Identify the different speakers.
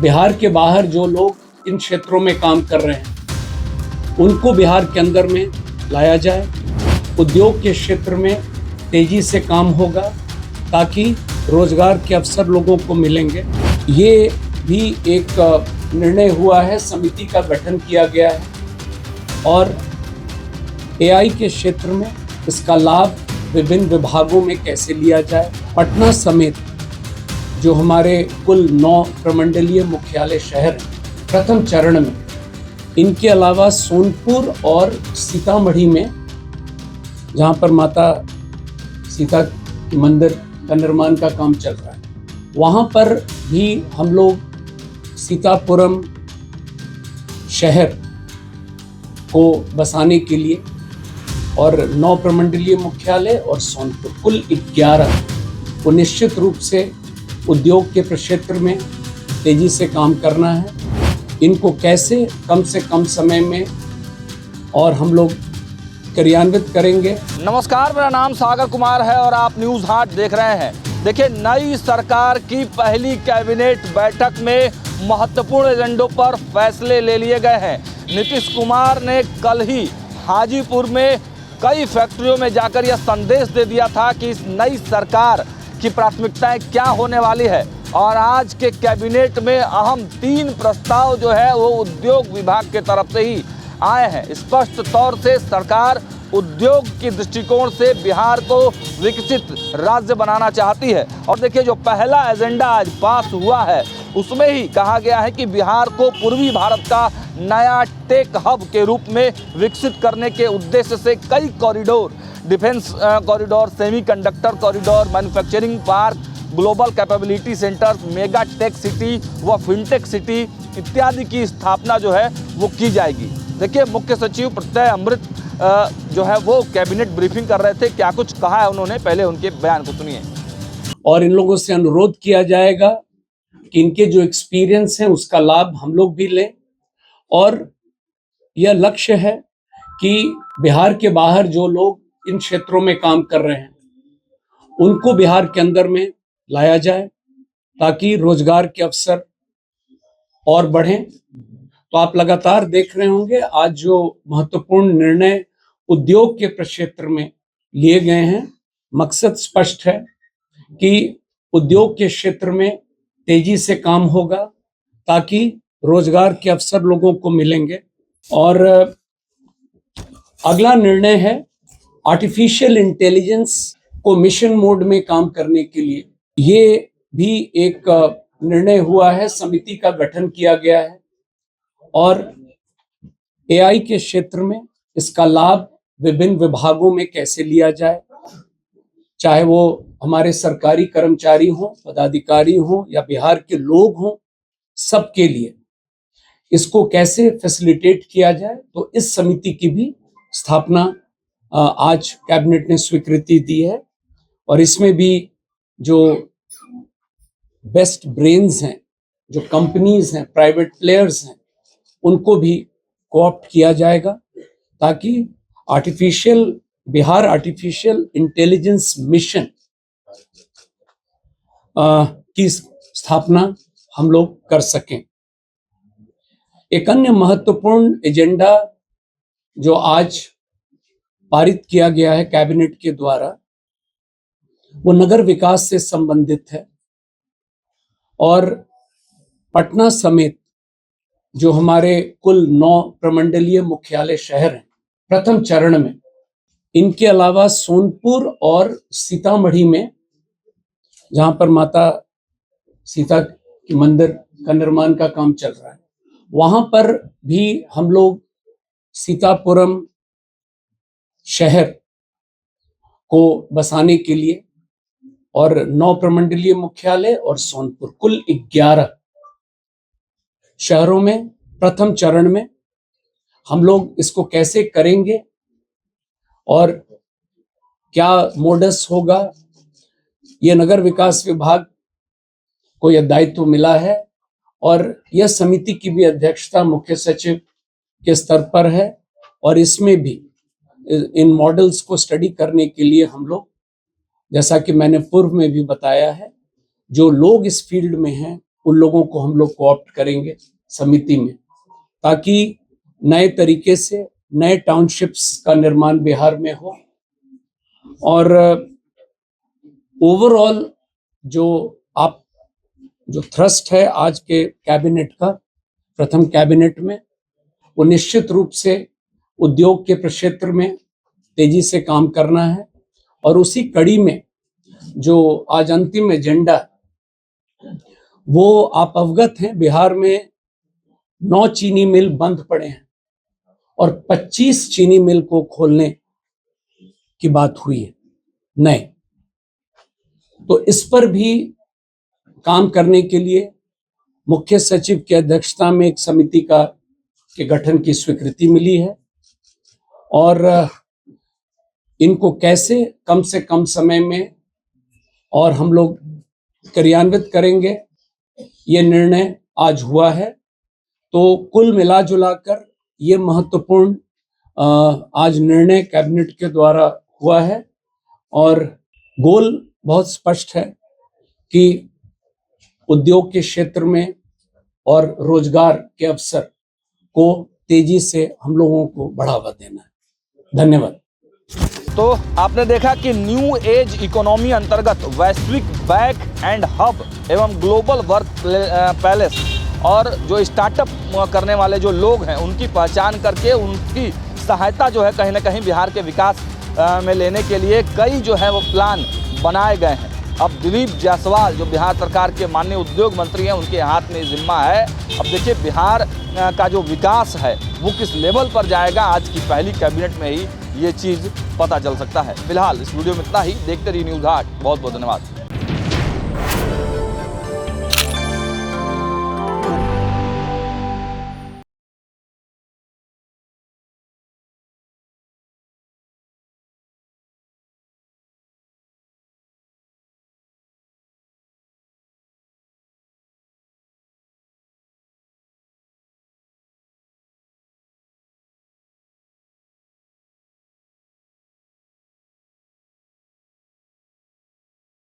Speaker 1: बिहार के बाहर जो लोग इन क्षेत्रों में काम कर रहे हैं उनको बिहार के अंदर में लाया जाए। उद्योग के क्षेत्र में तेजी से काम होगा ताकि रोजगार के अवसर लोगों को मिलेंगे। ये भी एक निर्णय हुआ है, समिति का गठन किया गया है और एआई के क्षेत्र में इसका लाभ विभिन्न विभागों में कैसे लिया जाए। पटना समेत जो हमारे कुल 9 प्रमंडलीय मुख्यालय शहर हैं, प्रथम चरण में इनके अलावा सोनपुर और सीतामढ़ी में, जहाँ पर माता सीता के मंदिर का निर्माण का काम चल रहा है, वहाँ पर भी हम लोग सीतापुरम शहर को बसाने के लिए और 9 प्रमंडलीय मुख्यालय और सोनपुर कुल 11 को निश्चित रूप से उद्योग के क्षेत्र में तेजी से काम करना है। इनको कैसे कम से कम समय में और हम लोग क्रियान्वित करेंगे।
Speaker 2: नमस्कार, मेरा नाम सागर कुमार है और आप न्यूज़ हाट देख रहे हैं। देखिए, नई सरकार की पहली कैबिनेट बैठक में महत्वपूर्ण एजेंडों पर फैसले ले लिए गए हैं। नीतीश कुमार ने कल ही हाजीपुर में कई फैक्ट्रियों में जाकर यह संदेश दे दिया था कि इस नई सरकार की प्राथमिकताएं क्या होने वाली है और आज के कैबिनेट में अहम 3 प्रस्ताव जो है वो उद्योग विभाग के तरफ से ही आए हैं। स्पष्ट तौर से सरकार उद्योग की दृष्टिकोण से बिहार को विकसित राज्य बनाना चाहती है। और देखिए, जो पहला एजेंडा आज पास हुआ है उसमें ही कहा गया है कि बिहार को पूर्वी भारत का नया टेक हब के रूप में विकसित करने के उद्देश्य से कई corridor, defence corridor, semiconductor corridor, manufacturing park, global capability centre, mega tech city व फिनटेक सिटी इत्यादि की स्थापना जो है वो की जाएगी। देखिए, मुख्य सचिव प्रत्यय अमृत जो है वो कैबिनेट ब्रीफिंग कर रहे थे। क्या कुछ कहा है उन्होंने, पहले उनके बयान को सुनिए।
Speaker 1: और इन लोगों से अनुरोध किया जाएगा कि इनके जो एक्सपीरियंस है उसका लाभ हम लोग भी लें और यह लक्ष्य है कि बिहार के बाहर जो लोग इन क्षेत्रों में काम कर रहे हैं उनको बिहार के अंदर में लाया जाए ताकि रोजगार के अवसर और बढ़ें। तो आप लगातार देख रहे होंगे आज जो महत्वपूर्ण निर्णय उद्योग के क्षेत्र में लिए गए हैं, मकसद स्पष्ट है कि उद्योग के क्षेत्र में तेजी से काम होगा ताकि रोजगार के अवसर लोगों को मिलेंगे। और अगला निर्णय है आर्टिफिशियल इंटेलिजेंस को मिशन मोड में काम करने के लिए। ये भी एक निर्णय हुआ है, समिति का गठन किया गया है और एआई के क्षेत्र में इसका लाभ विभिन्न विभागों में कैसे लिया जाए, चाहे वो हमारे सरकारी कर्मचारी हों, पदाधिकारी हों या बिहार के लोग हों, सबके लिए इसको कैसे फैसिलिटेट किया जाए। तो इस समिति की भी स्थापना आज कैबिनेट ने स्वीकृति दी है और इसमें भी जो बेस्ट ब्रेन्स हैं, जो कंपनीज हैं, प्राइवेट प्लेयर्स हैं, उनको भी कोऑप्ट किया जाएगा ताकि बिहार आर्टिफिशियल इंटेलिजेंस मिशन की स्थापना हम लोग कर सकें। एक अन्य महत्वपूर्ण एजेंडा जो आज पारित किया गया है कैबिनेट के द्वारा वो नगर विकास से संबंधित है और पटना समेत जो हमारे कुल 9 प्रमंडलीय मुख्यालय शहर हैं, प्रथम चरण में इनके अलावा सोनपुर और सीतामढ़ी में, जहाँ पर माता सीता के मंदिर का निर्माण का काम चल रहा है, वहाँ पर भी हम लोग सीतापुरम शहर को बसाने के लिए और 9 प्रमंडलीय मुख्यालय और सोनपुर कुल 11 शहरों में प्रथम चरण में हम लोग इसको कैसे करेंगे और क्या मोडस होगा। यह नगर विकास विभाग को यह दायित्व मिला है और यह समिति की भी अध्यक्षता मुख्य सचिव के स्तर पर है और इसमें भी इन मॉडल्स को स्टडी करने के लिए हम लोग, जैसा कि मैंने पूर्व में भी बताया है, जो लोग इस फील्ड में हैं उन लोगों को हम लोग कोऑप्ट करेंगे समिति में, ताकि नए तरीके से नए टाउनशिप्स का निर्माण बिहार में हो। और ओवरऑल जो थ्रस्ट है आज के कैबिनेट का, प्रथम कैबिनेट में, वो निश्चित रूप से उद्योग के क्षेत्र में तेजी से काम करना है। और उसी कड़ी में जो आज अंतिम एजेंडा, वो आप अवगत हैं, बिहार में 9 चीनी मिल बंद पड़े हैं और 25 चीनी मिल को खोलने की बात हुई है नए। तो इस पर भी काम करने के लिए मुख्य सचिव की अध्यक्षता में एक समिति के गठन की स्वीकृति मिली है। और इनको कैसे कम से कम समय में और हम लोग क्रियान्वित करेंगे, ये निर्णय आज हुआ है। तो कुल मिला जुला कर ये महत्वपूर्ण आज निर्णय कैबिनेट के द्वारा हुआ है। और गोल बहुत स्पष्ट है कि उद्योग के क्षेत्र में और रोजगार के अवसर को तेजी से हम लोगों को बढ़ावा देना है। धन्यवाद।
Speaker 2: तो आपने देखा कि न्यू एज इकोनॉमी अंतर्गत वैश्विक बैक एंड हब एवं ग्लोबल वर्क पैलेस और जो स्टार्टअप करने वाले जो लोग हैं उनकी पहचान करके उनकी सहायता जो है कहीं ना कहीं बिहार के विकास में लेने के लिए कई जो है वो प्लान बनाए गए हैं। अब दिलीप जायसवाल जो बिहार सरकार के माननीय उद्योग मंत्री हैं, उनके हाथ में जिम्मा है। अब देखिए बिहार का जो विकास है वो किस लेवल पर जाएगा, आज की पहली कैबिनेट में ही ये चीज़ पता चल सकता है। फिलहाल इस वीडियो में इतना ही। देखते रहिए न्यूज़ 8। बहुत बहुत धन्यवाद।